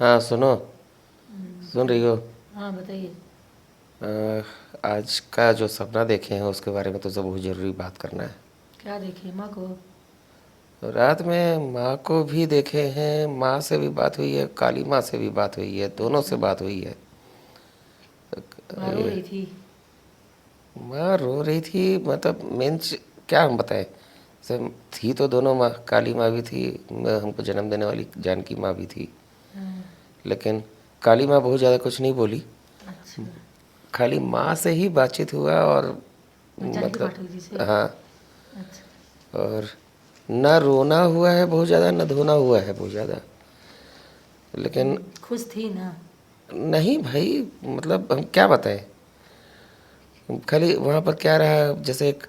हाँ सुनो। सुन रही बताइए। हो? हाँ बताइए। अ, आज का जो सपना देखे हैं उसके बारे में तो सब बहुत ज़रूरी बात करना है। क्या देखिए माँ को? रात में माँ को भी देखे हैं, माँ से भी बात हुई है, काली माँ से भी बात हुई है, दोनों से अच्छा। बात हुई है। माँ रो ये रही थी? माँ रो रही थी, मतलब क्या हम बताएं। सब थी तो दोनों माँ, काली माँ भी थी, हमको जन्म देने वाली जानकी माँ भी थी। हाँ। लेकिन काली माँ बहुत ज़्यादा कुछ नहीं बोली, अच्छा। खाली माँ से ही बातचीत हुआ। और जानकी मतलब पाठक जी से? हाँ। अच्छा। और ना रोना हुआ है बहुत ज़्यादा, ना धोना हुआ है बहुत ज़्यादा। लेकिन खुश थी ना? नहीं भाई, मतलब हम क्या बताएं। खाली वहाँ पर क्या रहा, जैसे एक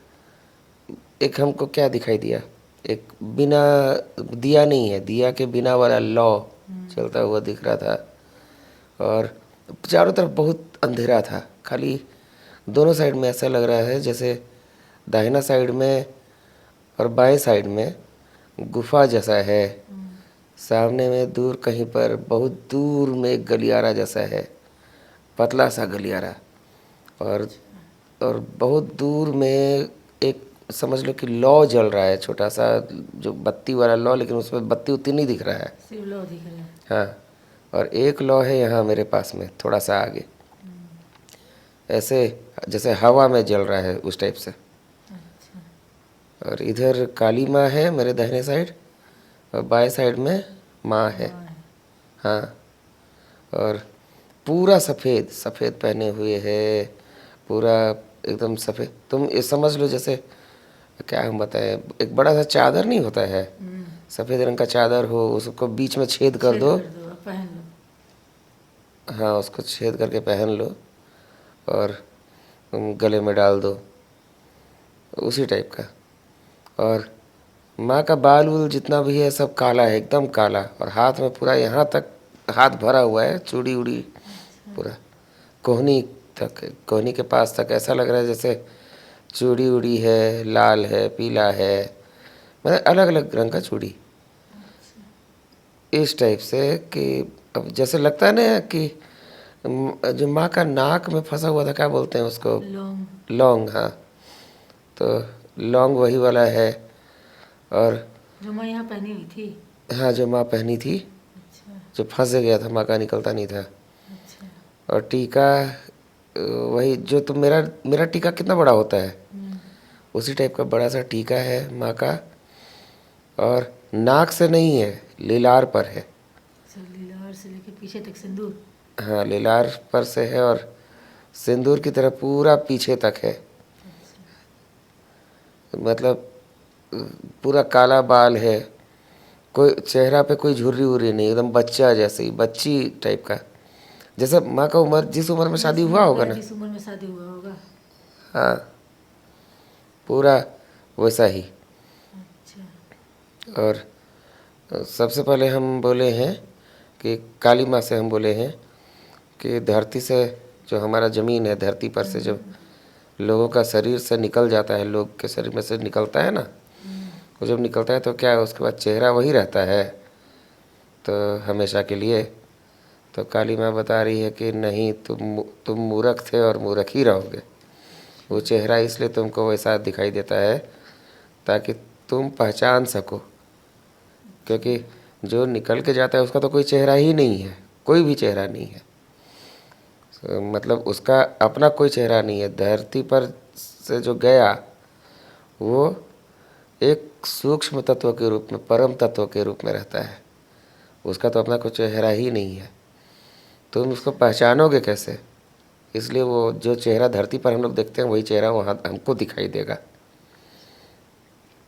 एक हमको क्या दिखाई दिया, एक बिना दिया नहीं है, दिया के बिना वाला लौ चलता हुआ दिख रहा था। और चारों तरफ बहुत अंधेरा था, खाली दोनों साइड में ऐसा लग रहा है जैसे दाहिना साइड में और बाएं साइड में गुफा जैसा है। सामने में दूर कहीं पर, बहुत दूर में एक गलियारा जैसा है, पतला सा गलियारा। और और बहुत दूर में एक, समझ लो कि लौ जल रहा है, छोटा सा जो बत्ती वाला लौ, लेकिन उसमें बत्ती उतनी नहीं दिख रहा है। सिर्फ लो दिख रहा है। हाँ। और एक लौ है यहाँ मेरे पास में थोड़ा सा आगे, ऐसे जैसे हवा में जल रहा है उस टाइप से। अच्छा। और इधर काली माँ है मेरे दाहिने साइड, और बाएं साइड में माँ है। माँ है। हाँ। और पूरा सफ़ेद सफ़ेद पहने हुए है, पूरा एकदम सफ़ेद। तुम ये समझ लो जैसे, क्या हम बताएं, एक बड़ा सा चादर नहीं होता है, सफ़ेद रंग का चादर हो, उसको बीच में छेद कर छेद दो। कर दो, अब पहन लो। हाँ, उसको छेद करके पहन लो और गले में डाल दो, उसी टाइप का। और माँ का बाल उल जितना भी है सब काला है, एकदम काला। और हाथ में पूरा यहाँ तक हाथ भरा हुआ है, चूड़ी उड़ी अच्छा। पूरा कोहनी तक, कोहनी के पास तक ऐसा लग रहा है जैसे चूड़ी उड़ी है, लाल है, पीला है, मतलब अलग अलग रंग का चूड़ी, अच्छा। इस टाइप से। कि अब जैसे लगता है ना कि जो माँ का नाक में फंसा हुआ था, क्या बोलते हैं उसको, लौंग। लौंग। हाँ, तो लौंग वही वाला है। और जो मैं यहाँ पहनी हुई थी? हाँ, जो माँ पहनी थी, अच्छा। जो फंस गया था, माँ का निकलता नहीं था। अच्छा। और टीका वही जो, तो मेरा मेरा टीका कितना बड़ा होता है, उसी टाइप का बड़ा सा टीका है माँ का। और नाक से नहीं है, लीलार पर है। अच्छा, लीलार से लेके पीछे तक सिंदूर? हाँ, लीलार पर से है, और सिंदूर की तरह पूरा पीछे तक है। अच्छा। मतलब पूरा काला बाल है, कोई चेहरा पे कोई झुर्री उर्री नहीं, एकदम बच्चा जैसे ही, बच्ची टाइप का। जैसे माँ का उम्र, जिस उम्र में शादी हुआ होगा मेरा ना। जिस उम्र में शादी हुआ होगा। हाँ, पूरा वैसा ही। अच्छा। और सबसे पहले हम बोले हैं कि काली माँ से हम बोले हैं कि धरती से, जो हमारा ज़मीन है, धरती पर से जब लोगों का शरीर से निकल जाता है, लोग के शरीर में से निकलता है ना, वो जब निकलता है तो क्या है, उसके बाद चेहरा वही रहता है तो हमेशा के लिए। तो काली माँ बता रही है कि नहीं, तुम मूर्ख थे और मूर्ख ही रहोगे। वो चेहरा इसलिए तुमको वैसा दिखाई देता है ताकि तुम पहचान सको, क्योंकि जो निकल के जाता है उसका तो कोई चेहरा ही नहीं है, कोई भी चेहरा नहीं है। मतलब उसका अपना कोई चेहरा नहीं है। धरती पर से जो गया, वो एक सूक्ष्म तत्व के रूप में, परम तत्व के रूप में रहता है, उसका तो अपना कोई चेहरा ही नहीं है। तुम उसको अच्छा। पहचानोगे कैसे? इसलिए वो जो चेहरा धरती पर हम लोग देखते हैं, वही चेहरा वहाँ हमको दिखाई देगा।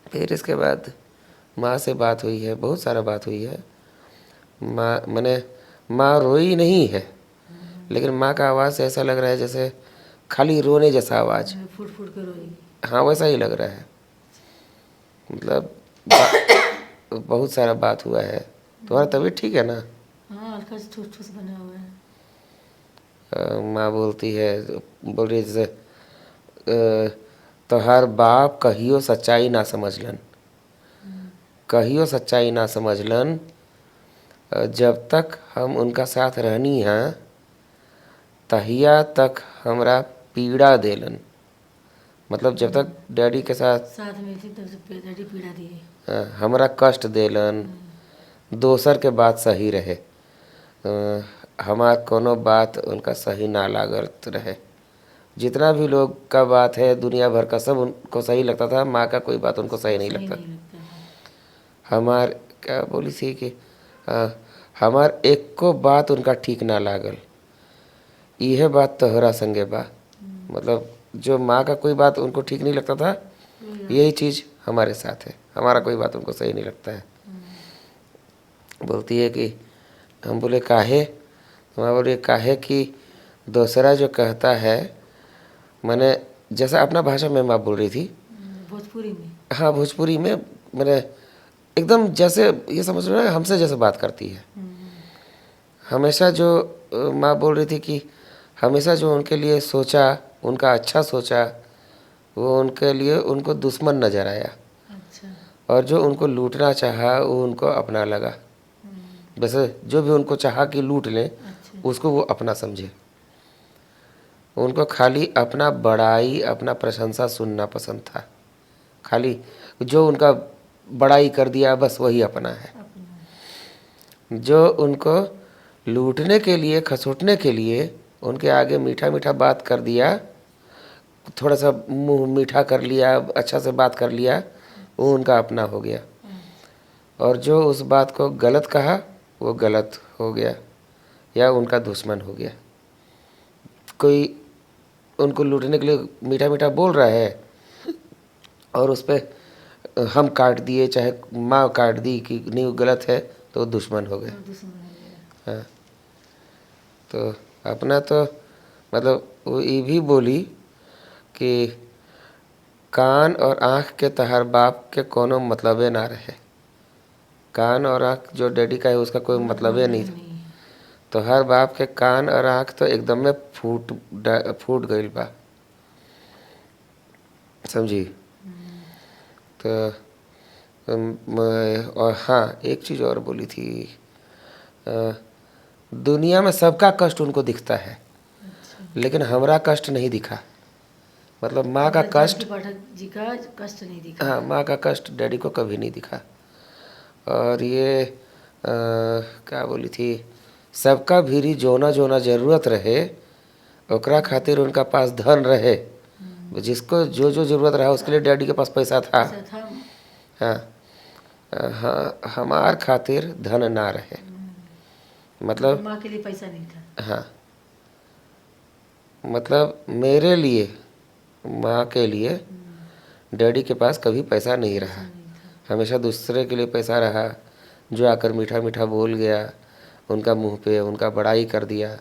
फिर इसके बाद माँ से बात हुई है, बहुत सारा बात हुई है। माँ रोई नहीं है, लेकिन माँ का आवाज़ से ऐसा लग रहा है जैसे खाली रोने जैसा आवाज़। फुट फुट कर रोएगी? हाँ, वैसा ही लग रहा है। मतलब बहुत सारा बात हुआ है। तुम्हारा तबीयत ठीक है ना? हाँ, हल्का सा ठूस ठूस बना हुआ है। माँ बोलती है, बोल रही है जैसे तोहार बाप कहियो सच्चाई ना समझलन, कहियो सच्चाई ना समझलन, जब तक हम उनका साथ रहनी है तहिया तक हमरा पीड़ा देलन। मतलब जब तक डैडी के साथ साथ में थी तब से डैडी पीड़ा दिए। हमरा कष्ट देलन, दोसर के बात सही रहे, हमार कोनो बात उनका सही ना लागत रहे। जितना भी लोग का बात है दुनिया भर का सब उनको सही लगता था, माँ का कोई बात उनको सही नहीं सही लगता। नहीं लगता है। हमार क्या बोली थी कि हमार एक को बात उनका ठीक ना लागल, यह बात तोहरा संगे बा। मतलब जो माँ का कोई बात उनको ठीक नहीं लगता था, यही चीज़ हमारे साथ है, हमारा कोई बात उनको सही नहीं लगता है। बोलती है कि हम बोले काहे, माँ बोले काहे कि दूसरा जो कहता है, मैंने जैसा अपना भाषा में माँ बोल रही थी, भोजपुरी में। हाँ भोजपुरी में, मैंने एकदम जैसे ये समझ रहे हो हमसे जैसे बात करती है। हमेशा जो माँ बोल रही थी कि हमेशा जो उनके लिए सोचा, उनका अच्छा सोचा, वो उनके लिए उनको दुश्मन नज़र आया, अच्छा। और जो उनको लूटना चाहा वो उनको अपना लगा। वैसे जो भी उनको चाहा कि लूट लें, अच्छा। उसको वो अपना समझे। उनको खाली अपना बड़ाई, अपना प्रशंसा सुनना पसंद था। खाली जो उनका बड़ाई कर दिया बस वही अपना है। अपना। जो उनको लूटने के लिए, खसोटने के लिए उनके आगे मीठा मीठा बात कर दिया, थोड़ा सा मुंह मीठा कर लिया, अच्छा से बात कर लिया, वो उनका अपना हो गया। और जो उस बात को गलत कहा वो गलत हो गया या उनका दुश्मन हो गया। कोई उनको लूटने के लिए मीठा मीठा बोल रहा है और उस पर हम काट दिए, चाहे माँ काट दी कि नहीं वो गलत है, तो वो दुश्मन हो गए। दुश्मन हो गया। हाँ, तो अपना तो मतलब वो ये भी बोली कि कान और आँख के तहर बाप के कोनो मतलबे ना रहे। कान और आँख जो डैडी का है उसका कोई मतलबे नहीं था। नहीं। तो हर बाप के कान और आँख तो एकदम में फूट गईल बा, समझी। तो और हाँ एक चीज़ और बोली थी, दुनिया में सबका कष्ट उनको दिखता है, अच्छा। लेकिन हमरा कष्ट नहीं दिखा। मतलब माँ का कष्ट, जानकी पाठक जी का कष्ट नहीं दिखा। हाँ माँ का कष्ट डैडी को कभी नहीं दिखा। और ये क्या बोली थी, सबका भीरी जोना जोना जरूरत रहे, ओकरा खातिर उनका पास धन रहे। जिसको जो जो जरूरत रहा उसके लिए डैडी के पास पैसा था। ऐसा था। हाँ, हाँ हमार खातिर धन ना रहे। मतलब माँ के लिए पैसा नहीं था। हाँ, मतलब मेरे लिए, माँ के लिए डैडी के पास कभी पैसा नहीं रहा। नहीं था। हमेशा दूसरे के लिए पैसा रहा, जो आकर मीठा मीठा बोल गया उनका मुंह पे, उनका बड़ाई कर दिया,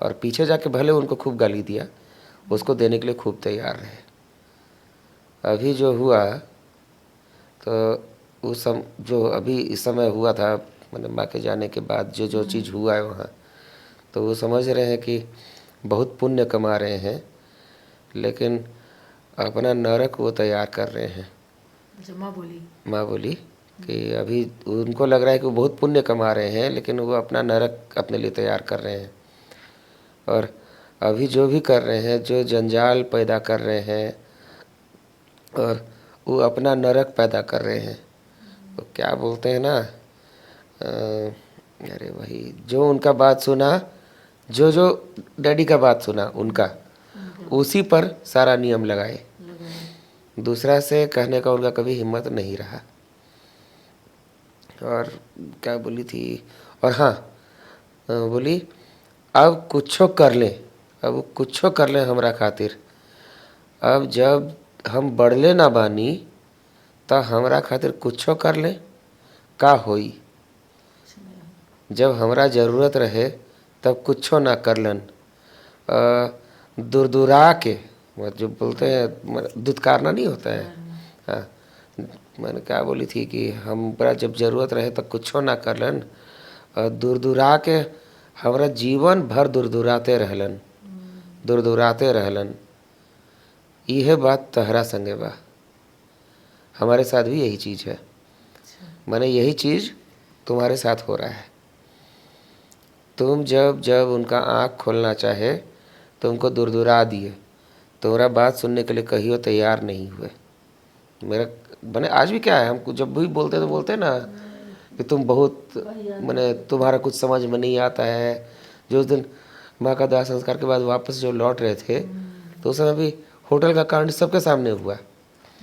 और पीछे जाके भले उनको खूब गाली दिया, उसको देने के लिए खूब तैयार रहे। अभी जो हुआ तो उस जो अभी इस समय हुआ था, मतलब माँ के जाने के बाद जो जो चीज़ हुआ है वहाँ, तो वो समझ रहे हैं कि बहुत पुण्य कमा रहे हैं, लेकिन अपना नरक वो तैयार कर रहे हैं। अच्छा। माँ बोली। माँ बोली कि अभी उनको लग रहा है कि वो बहुत पुण्य कमा रहे हैं, लेकिन वो अपना नरक अपने लिए तैयार कर रहे हैं। और अभी जो भी कर रहे हैं, जो जंजाल पैदा कर रहे हैं, और वो अपना नरक पैदा कर रहे हैं। तो क्या बोलते हैं ना, अरे वही जो उनका बात सुना, जो जो डैडी का बात सुना उनका, उसी पर सारा नियम लगाए। दूसरा से कहने का उनका कभी हिम्मत नहीं रहा। और क्या बोली थी, और हाँ बोली अब कुछो कर ले, अब कुछो कर ले हमरा खातिर। अब जब हम बढ़ले ना बानी तो हमरा खातिर कुछो कर ले, का होई। जब हमरा ज़रूरत रहे तब कुछो ना करलन, दुरदुरा के, जो बोलते हैं दुत्कारना नहीं होता है। हाँ, मैंने क्या बोली थी कि हमरा जब ज़रूरत रहे तब कुछो ना करलन, दुरदुरा के हमरा जीवन भर दुरदुराते रहलन, दुरदुराते रहलन। यह बात तहरा संगे बा, हमारे साथ भी यही चीज़ है। मैंने यही चीज़ तुम्हारे साथ हो रहा है। तुम जब जब उनका आँख खोलना चाहे तुमको दुरदुरा दिए, तुम्हारा बात सुनने के लिए कहियो तैयार नहीं हुए। मेरा मैंने आज भी क्या है, हमको जब भी बोलते तो बोलते ना कि तुम बहुत मैंने तुम्हारा कुछ समझ में नहीं आता है। जो उस दिन माँ का दाह संस्कार के बाद वापस जो लौट रहे थे तो उस समय भी होटल का कांड सबके सामने हुआ,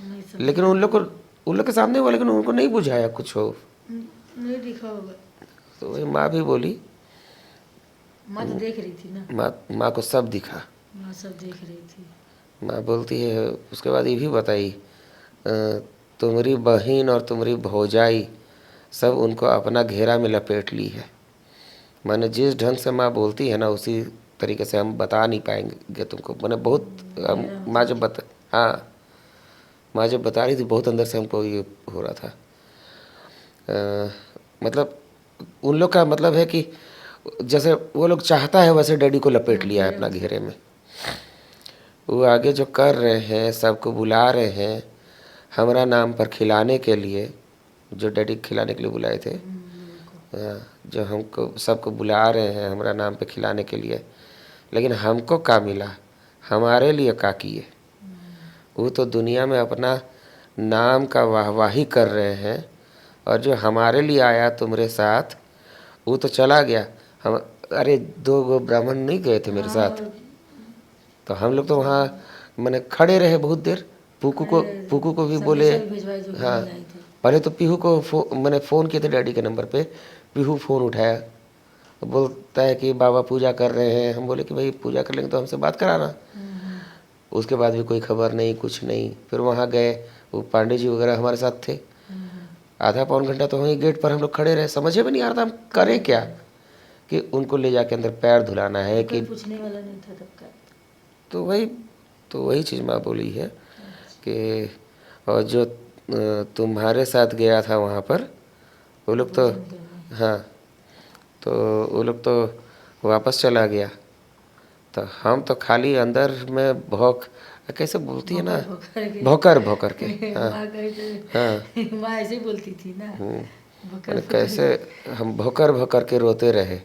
नहीं सब लेकिन उन लोग के सामने हुआ, लेकिन उनको नहीं बुझाया कुछ हो। नहीं दिखा होगा। तो वही माँ भी बोली, माँ तो देख रही थी ना, माँ को सब दिखा। माँ सब देख रही थी। माँ बोलती है उसके बाद ये भी बताई, तुम्हारी बहन और तुम्हारी भौजाई सब उनको अपना घेरा में लपेट ली है। मैंने जिस ढंग से माँ बोलती है ना उसी तरीके से हम बता नहीं पाएंगे तुमको। मैंने बहुत माँ जब हाँ, माँ जब बता रही थी बहुत अंदर से हमको ये हो रहा था। मतलब उन लोग का मतलब है कि जैसे वो लोग चाहता है वैसे डैडी को लपेट लिया है अपना घेरे में। वो आगे जो कर रहे हैं, सबको बुला रहे हैं हमारा नाम पर खिलाने के लिए, जो डैडी खिलाने के लिए बुलाए थे, जो हमको सबको बुला रहे हैं हमारा नाम पे खिलाने के लिए, लेकिन हमको क्या मिला, हमारे लिए क्या किए। वो तो दुनिया में अपना नाम का वाहवाही कर रहे हैं, और जो हमारे लिए आया तुम्हारे साथ वो तो चला गया। हम अरे 2 ब्राह्मण नहीं गए थे मेरे साथ, तो हम लोग तो वहाँ मैंने खड़े रहे बहुत देर। पुकू को भी बोले, हाँ पहले तो पीहू को मैंने फ़ोन किए थे डैडी के नंबर पे। पीहू फ़ोन उठाया, बोलता है कि बाबा पूजा कर रहे हैं। हम बोले कि भाई पूजा कर लेंगे तो हमसे बात कराना। उसके बाद भी कोई खबर नहीं, कुछ नहीं। फिर वहाँ गए, वो पांडे जी वगैरह हमारे साथ थे। आधा पौन घंटा तो वहीं गेट पर हम लोग खड़े रहे, समझ में नहीं आ रहा था हम करें क्या, कि उनको ले जाके अंदर पैर धुलाना है कि पूछने वाला नहीं था तब का। तो वही चीज़ माँ बोली है कि और जो तुम्हारे साथ गया था वहाँ पर वो लोग तो, हाँ तो वो लोग तो वापस चला गया, तो हम तो खाली अंदर में कैसे बोलती है ना, भौकर के। हाँ हाँ, माँ ऐसे ही बोलती थी ना, मैंने कैसे हम भौकर के रोते रहे,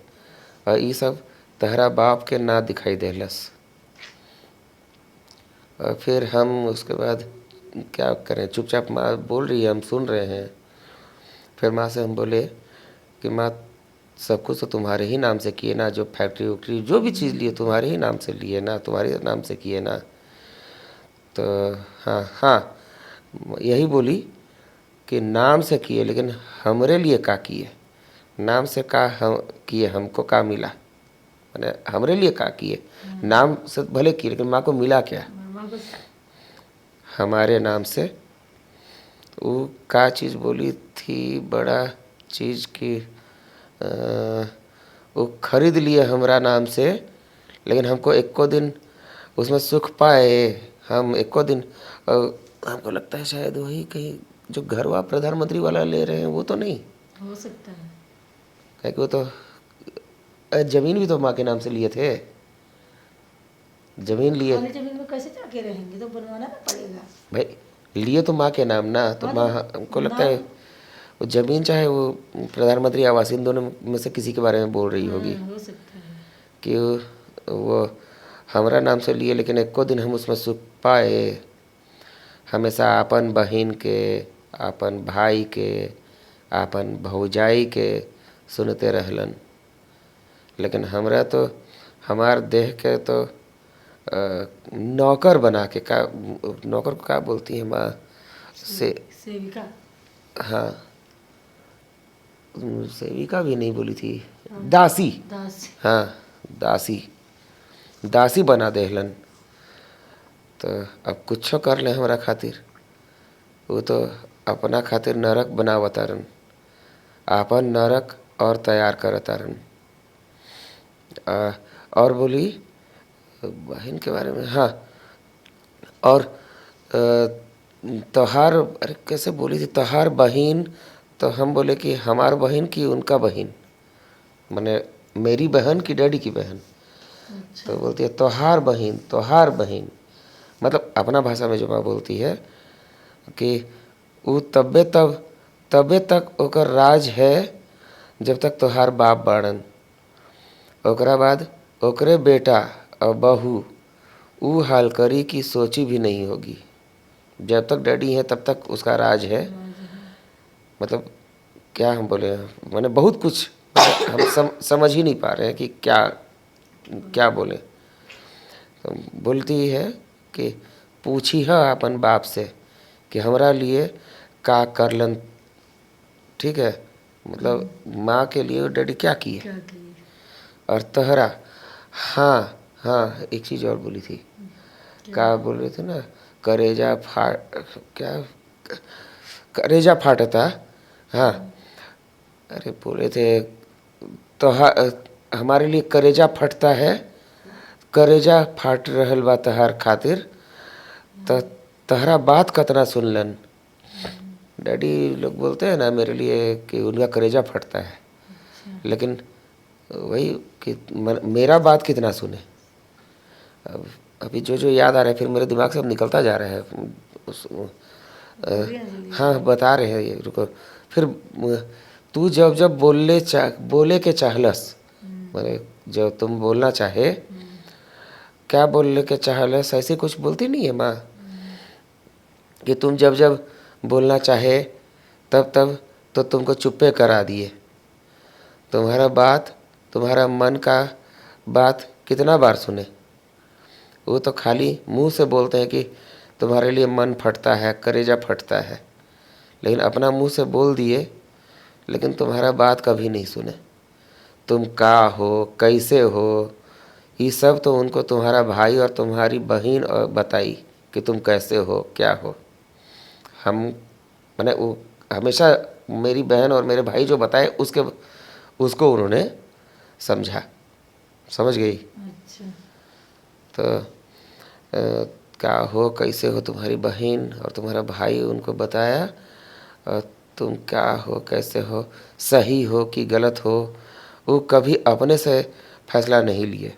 और ये सब तहरा बाप के ना दिखाई देलस। और फिर हम उसके बाद क्या करें, चुपचाप माँ बोल रही है, हम सुन रहे हैं। फिर माँ से हम बोले कि माँ सब कुछ तो तुम्हारे ही नाम से किए ना, जो फैक्ट्री वैक्ट्री जो भी चीज़ लिए तुम्हारे ही नाम से लिए ना, तुम्हारे नाम से किए ना। तो हाँ हाँ, यही बोली कि नाम से किए, लेकिन हमरे लिए का किए, नाम से का हम किए, हमको का मिला, मैंने हमरे लिए का किए, नाम से भले किए लेकिन माँ को मिला क्या, हमारे नाम से। वो का चीज़ बोली थी, बड़ा चीज़ की वो खरीद लिए हमरा नाम से, लेकिन हमको एको दिन उसमें सुख पाए, हम एको दिन। हमको लगता है शायद वही कहीं जो घरवा प्रधानमंत्री वाला ले रहे हैं वो तो नहीं हो सकता है, क्या कि वो तो जमीन भी तो माँ के नाम से लिए थे, जमीन लिए। खाली जमीन में कैसे जाके रहेंगे, तो बनवाना ना पड़ेगा भाई लिए तो माँ के नाम ना, तो माँ हमको लगता है वो जमीन चाहे वो प्रधानमंत्री आवास, इन दोनों में से किसी के बारे में बोल रही होगी हो सकता है कि वो हमारा नाम से लिए, लेकिन एको दिन हम उसमें सुख पाए। हमेशा आपन बहन के, आपन भाई के, आपन भौजाई के सुनते रहलन, लेकिन हमरा तो हमार देह के तो नौकर बना के, का नौकर को क्या बोलती है माँ से, सेविका, हाँ सेविका भी नहीं बोली थी, दासी, हाँ दासी बना देहलन। तो अब कुछ कर ले हमारा खातिर, वो तो अपना खातिर नरक बनावतारन, आपन नरक और तैयार करतारन। और बोली बहन के बारे में, हाँ और तोहार, अरे कैसे बोली थी, तोहार बहन, तो हम बोले कि हमार बहन की उनका बहन, माने मेरी बहन की डैडी की बहन। तो बोलती है तोहार बहन, मतलब अपना भाषा में जो माँ बोलती है कि वो तबे तक ओकर राज है जब तक तोहार बाप बाड़न, ओकरा बाद ओकरे बेटा और बहू ऊ हाल करी कि सोची भी नहीं होगी। जब तक डैडी है तब तक उसका राज है। मतलब क्या हम बोले, मैंने बहुत कुछ हम समझ ही नहीं पा रहे हैं कि क्या क्या बोले। तो बोलती है कि पूछी है अपन बाप से कि हमरा लिए का करलन। ठीक है, मतलब माँ के लिए डैडी क्या किए। क्या किए? और तहरा, हाँ हाँ, एक चीज़ और बोली थी। क्या बोल रहे थे ना, करेजा फाट, क्या करेजा फाटता। हाँ, अरे बोले थे तो हमारे लिए करेजा फटता है, करेजा फाट रहल बा तहार खातिर, तो तहरा बात कतना सुनलन। डैडी लोग बोलते हैं ना मेरे लिए कि उनका करेजा फटता है, लेकिन वही कि मेरा बात कितना सुने। अब अभी जो जो याद आ रहा है फिर मेरे दिमाग से अब निकलता जा रहा है। उस हाँ बता रहे हैं, ये रुको। फिर तू जब जब बोले के चाहलस, मैंने जब तुम बोलना चाहे, क्या बोलने के चाहलस, ऐसे कुछ बोलती नहीं है माँ कि तुम जब जब बोलना चाहे तब तब तो तुमको चुप्पे करा दिए। तुम्हारा बात, तुम्हारा मन का बात कितना बार सुने। वो तो खाली मुंह से बोलते हैं कि तुम्हारे लिए मन फटता है, करेजा फटता है, लेकिन अपना मुंह से बोल दिए, लेकिन तुम्हारा बात कभी नहीं सुने। तुम का हो, कैसे हो, ये सब तो उनको तुम्हारा भाई और तुम्हारी बहन और बताई कि तुम कैसे हो, क्या हो। हम मैंने वो हमेशा मेरी बहन और मेरे भाई जो बताए उसको उन्होंने समझा, समझ गई। अच्छा। तो क्या हो, कैसे हो तुम्हारी बहन और तुम्हारा भाई, उनको बताया। और तुम क्या हो, कैसे हो, सही हो कि गलत हो, वो कभी अपने से फैसला नहीं लिए।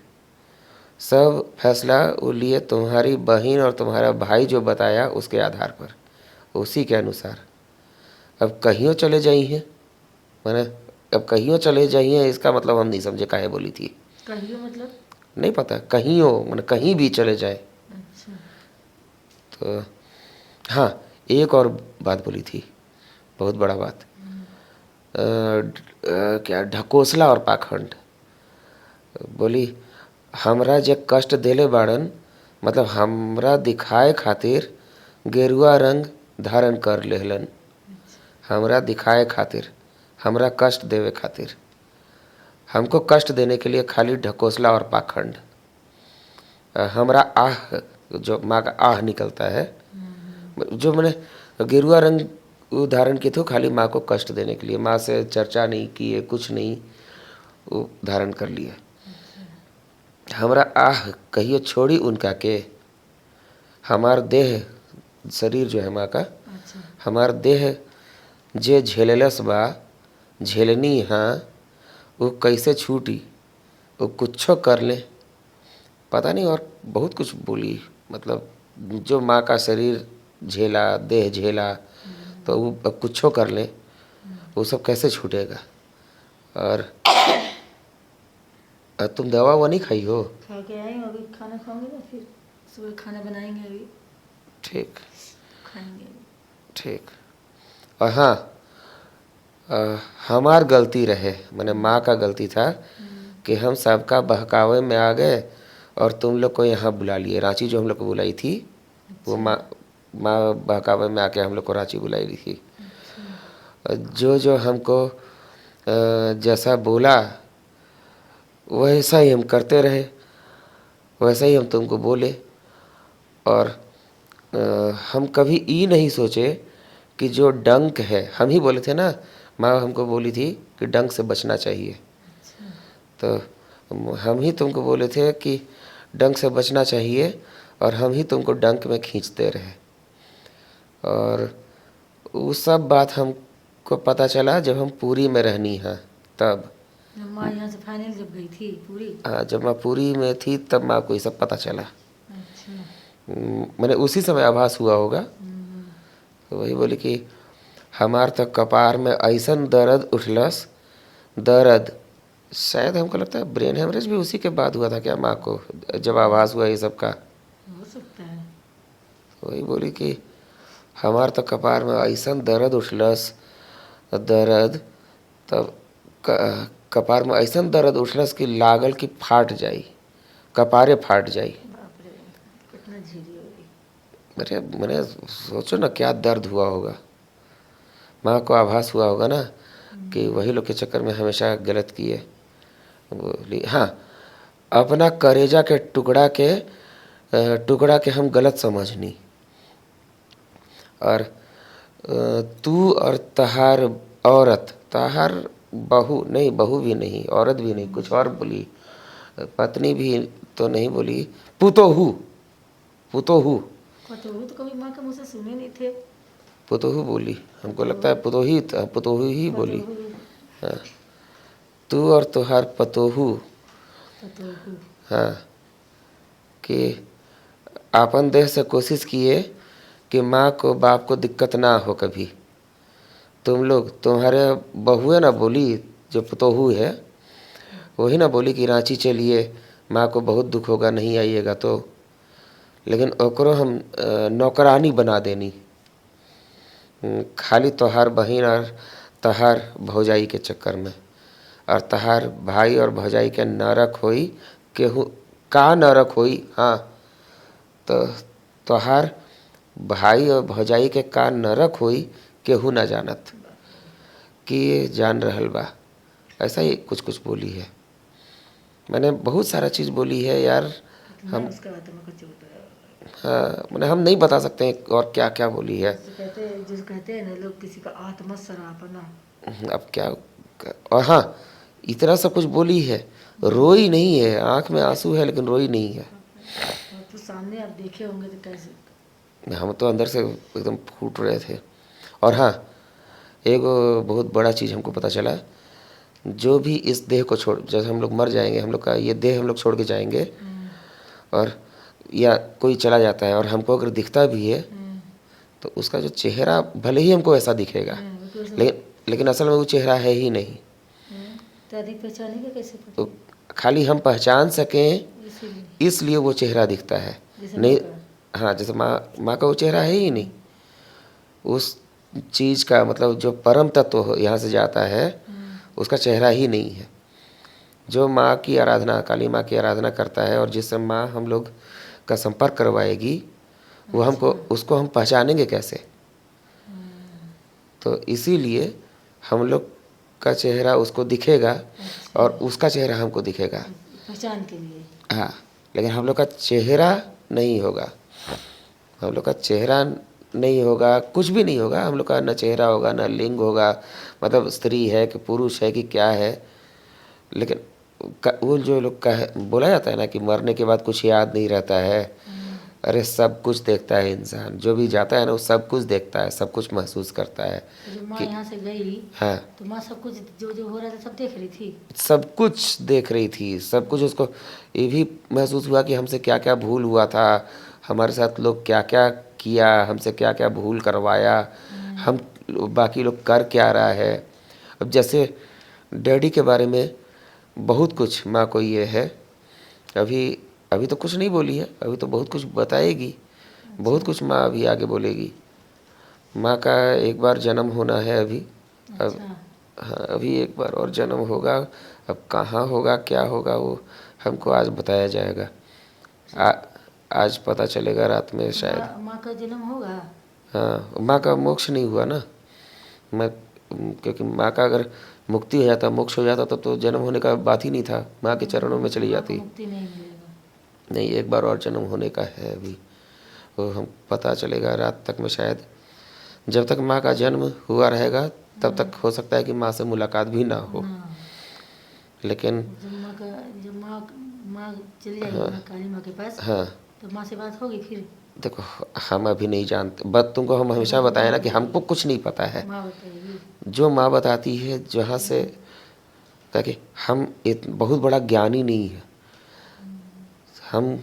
सब फैसला वो लिए तुम्हारी बहन और तुम्हारा भाई जो बताया उसके आधार पर, उसी के अनुसार। अब कहीं चले जाइए, मैंने अब कहीं चले जाइए, इसका मतलब हम नहीं समझे काहे बोली थी। कहियो मतलब? नहीं पता, कहीं हो मैंने कहीं भी चले जाए। अच्छा। तो हाँ, एक और बात बोली थी, बहुत बड़ा बात। क्या ढकोसला और पाखंड। बोली हमरा जे कष्ट देले बाड़न, मतलब हमरा दिखाए खातिर गेरुआ रंग धारण कर लेहलन। हमरा दिखाए खातिर, हमरा कष्ट देवे खातिर, हमको कष्ट देने के लिए खाली ढकोसला और पाखंड। हमरा आह, जो माँ का आह निकलता है, जो मैंने गेरुआ रंग वो धारण किए थे खाली माँ को कष्ट देने के लिए, माँ से चर्चा नहीं किए, कुछ नहीं, वो धारण कर लिए। हमरा आह कहियो छोड़ी उनका के, हमार देह, शरीर जो है माँ का, अच्छा। हमार देह जे झेललस बा, झेलनी हाँ, वो कैसे छूटी, वो कुछो कर ले, पता नहीं। और बहुत कुछ बोली, मतलब जो माँ का शरीर झेला, देह झेला, तो वो अब कुछो कर ले, वो सब कैसे छूटेगा। और तुम दवा वो नहीं खाई हो? खा के आई हूँ, अभी खाना खाऊंगी ना, फिर सुबह खाना बनाएंगे, अभी ठीक, खाएंगे। ठीक। और हाँ, हमार गलती रहे, मैंने माँ का गलती था कि हम सबका बहकावे में आ गए और तुम लोग को यहाँ बुला लिए। रांची जो हम लोग को बुलाई थी, वो माँ बहकावे में आके हम लोग को रांची बुलाई ली थी। जो जो हमको जैसा बोला वैसा ही हम करते रहे, वैसा ही हम तुमको बोले। और हम कभी ये नहीं सोचे कि जो डंक है, हम ही बोले थे ना, माँ हमको बोली थी कि डंक से बचना चाहिए। तो हम ही तुमको बोले थे कि डंक से बचना चाहिए, और हम ही तुमको डंक में खींचते रहे। और वो सब बात हमको पता चला जब हम पूरी में रहनी है तब। माँ यहाँ से फाइनल जब गई थी पूरी? हाँ, जब माँ पूरी में थी तब माँ को ये सब पता चला। अच्छा। मैंने उसी समय आभास हुआ होगा। तो वही बोली कि हमार तक कपार में ऐसन दर्द उठलस, दर्द शायद हमको लगता है ब्रेन हेमरेज भी उसी के बाद हुआ था क्या माँ को, जब आवाज़ हुआ ये सब का। हो सकता है। वही बोली कि हमार तो कपार में ऐसन दर्द उठलस, दर्द तब कपार में ऐसन दर्द उठलस कि लागल कि फाट जाई, कपारे फाट जाई। बाप रे, कितना झीरी होगी। अरे मैंने सोचो ना क्या दर्द हुआ होगा। माँ को आभास हुआ होगा ना कि वही लोग के चक्कर में हमेशा गलत किए। बोली हाँ, अपना करेजा के टुकड़ा के हम गलत समझनी, और तू और तहार औरत, तहार बहू नहीं, बहू भी नहीं, औरत भी नहीं, कुछ और बोली, पत्नी भी तो नहीं बोली, पुतोहू, पुतोहू, कतहु तो कभी माँ के मुँह से सुने नहीं थे। पुतोहू बोली। हमको लगता है पुतोहू ही बोली। कतहु, हाँ, तू और तुहार पतोहू, कतहु। हाँ, कि आपन देह से कोशिश किए कि माँ को बाप को दिक्कत ना हो कभी। तुम लोग, तुम्हारे बहुए ना बोली, जो पुतोहू है वही ना बोली कि रांची चलिए, माँ को बहुत दुख होगा नहीं आइएगा तो। लेकिन ओकरो हम नौकरानी बना देनी, खाली तोहार बहिन और तहार भौजाई के चक्कर में। और तहार भाई और भौजाई के नरक होई, केहू का नरक होई, हाँ, तो तोहार भाई और भौजाई के का नरक होई केहू ना जानत कि ये जान रहल बा। ऐसा ही कुछ कुछ बोली है। मैंने बहुत सारा चीज़ बोली है यार। हम उसके बाद तो मैं कुछ बताया। हाँ, मैंने हम नहीं बता सकते हैं और क्या क्या बोली है। जिसे कहते हैं ना लोग, किसी का आत्मा सरापना। अब क्या, और हाँ, इतना सब कुछ बोली है, रोई नहीं है, आंख में आंसू है लेकिन रोई नहीं है। और तो सामने आप देखे होंगे तो कैसे। हम तो अंदर से एकदम फूट रहे थे। और हाँ, एक बहुत बड़ा चीज़ हमको पता चला, जो भी इस देह को छोड़, जैसे हम लोग मर जाएंगे, हम लोग का ये देह हम लोग छोड़ के जाएंगे, और या कोई चला जाता है और हमको अगर दिखता भी है तो उसका जो चेहरा भले ही हमको ऐसा दिखेगा, लेकिन असल में वो चेहरा है ही नहीं। तो अधिक पहचानेंगे कैसे तो पता? खाली हम पहचान सकें इसीलिए इसलिए वो चेहरा दिखता है। जैसे नहीं, माँ हाँ, जैसे माँ का वो चेहरा है ही नहीं। उस चीज़ का मतलब जो परम तत्व यहाँ से जाता है उसका चेहरा ही नहीं है। जो माँ की आराधना, काली माँ की आराधना करता है और जिससे माँ हम लोग का संपर्क करवाएगी, वो हमको, उसको हम पहचानेंगे कैसे। तो इसीलिए हम लोग का चेहरा उसको दिखेगा और उसका चेहरा हमको दिखेगा, पहचान के लिए। हाँ, लेकिन हम लोग का चेहरा नहीं होगा। हम लोग का चेहरा नहीं होगा, कुछ भी नहीं होगा। हम लोग का न चेहरा होगा, न लिंग होगा, मतलब स्त्री है कि पुरुष है कि क्या है। लेकिन वो जो लोग का बोला जाता है ना कि मरने के बाद कुछ याद नहीं रहता है, अरे सब कुछ देखता है इंसान, जो भी जाता है ना वो सब कुछ देखता है, सब कुछ महसूस करता है। जब माँ कि यहाँ से गई हाँ, तो माँ सब कुछ जो जो हो रहा था सब देख रही थी। सब कुछ देख रही थी, सब कुछ। उसको ये भी महसूस हुआ कि हमसे क्या क्या भूल हुआ था, हमारे साथ लोग क्या क्या किया, हमसे क्या क्या भूल करवाया, हम बाकी लोग कर क्या रहा है। अब जैसे डैडी के बारे में बहुत कुछ माँ को ये है, अभी अभी तो कुछ नहीं बोली है, अभी तो बहुत कुछ बताएगी, बहुत कुछ माँ अभी आगे बोलेगी। माँ का एक बार जन्म होना है अभी, अब अच्छा, हाँ, अभी एक बार और जन्म होगा। अब कहाँ होगा, क्या होगा, वो हमको आज बताया जाएगा। आज पता चलेगा रात में शायद। माँ का जन्म होगा। हाँ, माँ का मोक्ष नहीं हुआ ना। मैं, क्योंकि माँ का अगर मुक्ति हो जाता, मोक्ष हो जाता, तब तो जन्म होने का बात ही नहीं था, माँ के चरणों में चली माँ को जाती। मुक्ति नहीं मिलेगा। नहीं, एक बार और जन्म होने का है अभी, वो हम पता चलेगा रात तक में शायद। जब तक माँ का जन्म हुआ रहेगा तब तक हो सकता है कि माँ से मुलाकात भी ना हो, हाँ, लेकिन जब माँ चली जाएगी ना काली माँ के पास, हाँ, तो माँ से बात होगी फिर। देखो हम अभी नहीं जानते, बस तुमको हम हमेशा बताए ना कि हमको कुछ नहीं पता है। माँ बताएगी। जो माँ बताती है जहाँ से, ताकि हम बहुत बड़ा ज्ञानी नहीं है। हम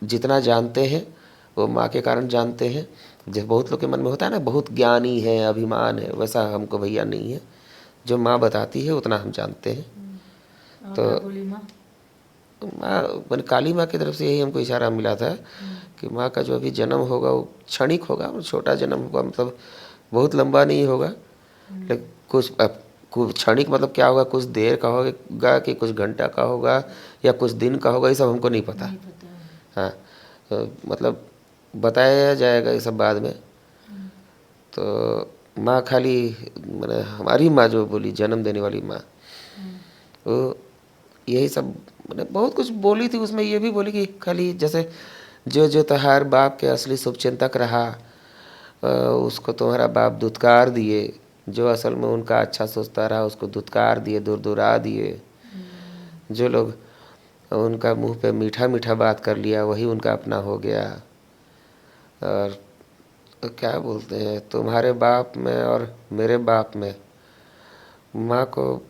जितना जानते हैं वो माँ के कारण जानते हैं। जैसे बहुत लोग के मन में होता है ना बहुत ज्ञानी है, अभिमान है, वैसा हमको भैया नहीं है। जो माँ बताती है उतना हम जानते हैं। और तो क्या बोली माँ? माँ मैंने काली माँ की तरफ से यही हमको इशारा मिला था कि माँ का जो अभी जन्म होगा वो क्षणिक होगा, और छोटा जन्म होगा, मतलब बहुत लंबा नहीं होगा, लेकिन कुछ क्षणिक मतलब क्या होगा, कुछ देर का होगा कि कुछ घंटा का होगा या कुछ दिन का होगा, ये सब हमको नहीं पता। नहीं पता है। हाँ, मतलब बताया जाएगा ये सब बाद में। तो माँ खाली मैंने हमारी माँ जो बोली, जन्म देने वाली माँ, वो यही सब मैंने बहुत कुछ बोली थी। उसमें ये भी बोली कि खाली जैसे जो जो तहार बाप के असली शुभचिंतक रहा, उसको तुम्हारा बाप धुतकार दिए, जो असल में उनका अच्छा सोचता रहा उसको धुतकार दिए, दूर दूरा दिए। जो लोग उनका मुंह पे मीठा मीठा बात कर लिया वही उनका अपना हो गया। और क्या बोलते हैं, तुम्हारे बाप में और मेरे बाप में माँ को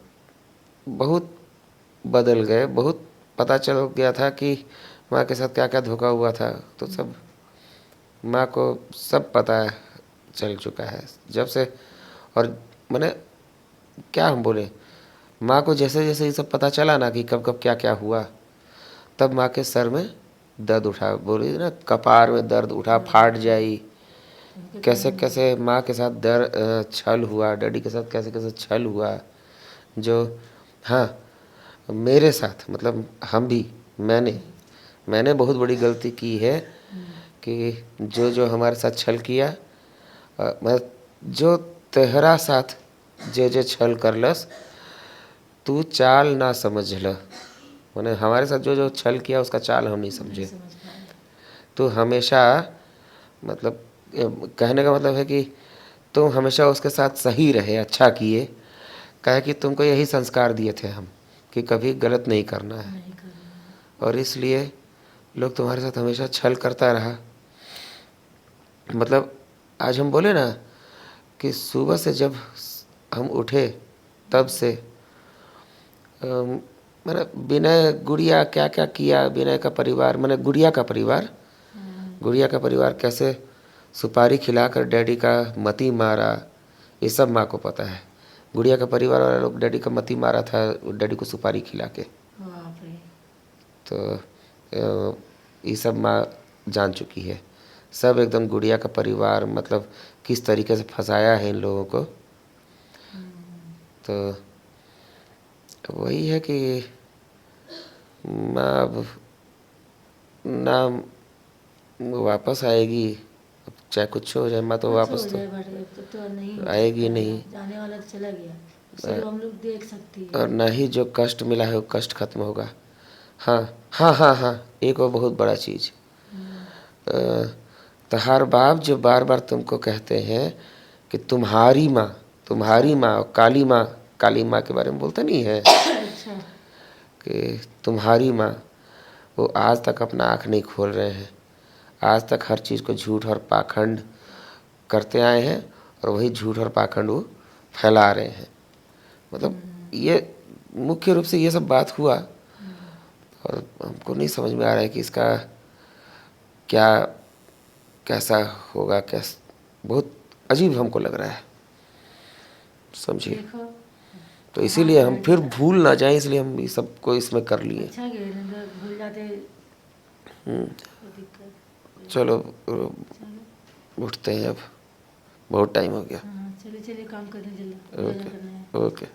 बहुत बदल गए, बहुत पता चल गया था कि माँ के साथ क्या क्या धोखा हुआ था। तो सब माँ को सब पता चल चुका है जब से। और मैंने क्या हम बोले, माँ को जैसे जैसे ये सब पता चला ना कि कब कब क्या क्या हुआ, तब माँ के सर में दर्द उठा, बोली ना कपार में दर्द उठा, फाट जाई। कैसे कैसे माँ के साथ छल हुआ, डैडी के साथ कैसे कैसे छल हुआ। जो हाँ, मेरे साथ मतलब हम भी, मैंने बहुत बड़ी गलती की है कि जो जो हमारे साथ छल किया, मैं जो तेहरा साथ जे जे छल करलस तू चाल ना समझ ल। मैंने हमारे साथ जो जो छल किया उसका चाल हम नहीं नहीं समझे। समझ पाए। तो हमेशा मतलब कहने का मतलब है कि तुम हमेशा उसके साथ सही रहे, अच्छा किए, कहे कि तुमको यही संस्कार दिए थे हम कि कभी गलत नहीं करना है। नहीं करना है। और इसलिए लोग तुम्हारे साथ हमेशा छल करता रहा। मतलब आज हम बोले ना कि सुबह से जब हम उठे तब से मैंने विनय गुड़िया क्या क्या किया, विनय का परिवार, मैंने गुड़िया का परिवार, गुड़िया का परिवार कैसे सुपारी खिलाकर डैडी का मती मारा, ये सब माँ को पता है। गुड़िया का परिवार वाले लोग डैडी का मती मारा था, डैडी को सुपारी खिला के। बाप रे। तो ये सब माँ जान चुकी है। सब एकदम गुड़िया का परिवार, मतलब किस तरीके से फंसाया है इन लोगों को। तो वही है कि माँ अब ना वापस आएगी, अब चाहे कुछ हो जाए, माँ तो कुछ हो वापस तो जाए बट अब तो नहीं हो आएगी सकता है नहीं। ना, जाने वाला तो चला गया, सिर्फ हम लोग देख सकती है। और ना ही जो कष्ट मिला है वो कष्ट खत्म होगा। हाँ हाँ हाँ हाँ, एक और बहुत बड़ा चीज़, तहार बाप जो बार बार तुमको कहते हैं कि तुम्हारी माँ और काली माँ के बारे में बोलते नहीं है अच्छा। कि तुम्हारी माँ, वो आज तक अपना आँख नहीं खोल रहे हैं। आज तक हर चीज़ को झूठ और पाखंड करते आए हैं, और वही झूठ और पाखंड वो फैला रहे हैं। मतलब ये मुख्य रूप से ये सब बात हुआ, और हमको नहीं समझ में आ रहा है कि इसका क्या कैसा होगा, बहुत अजीब हमको लग रहा है, समझिए। देखो तो कहाँ इसीलिए से हम आ फिर गया। भूल ना जाएं, इसलिए हम ये सब को इसमें कर लिए। अच्छा गए नहीं तो भूल जाते, कोई दिक्कत। चलो चलो। उठते हैं अब, बहुत टाइम हो गया। हाँ चलिए चलिए, काम करने जल्दी, पूजा ओके करना है। ओके।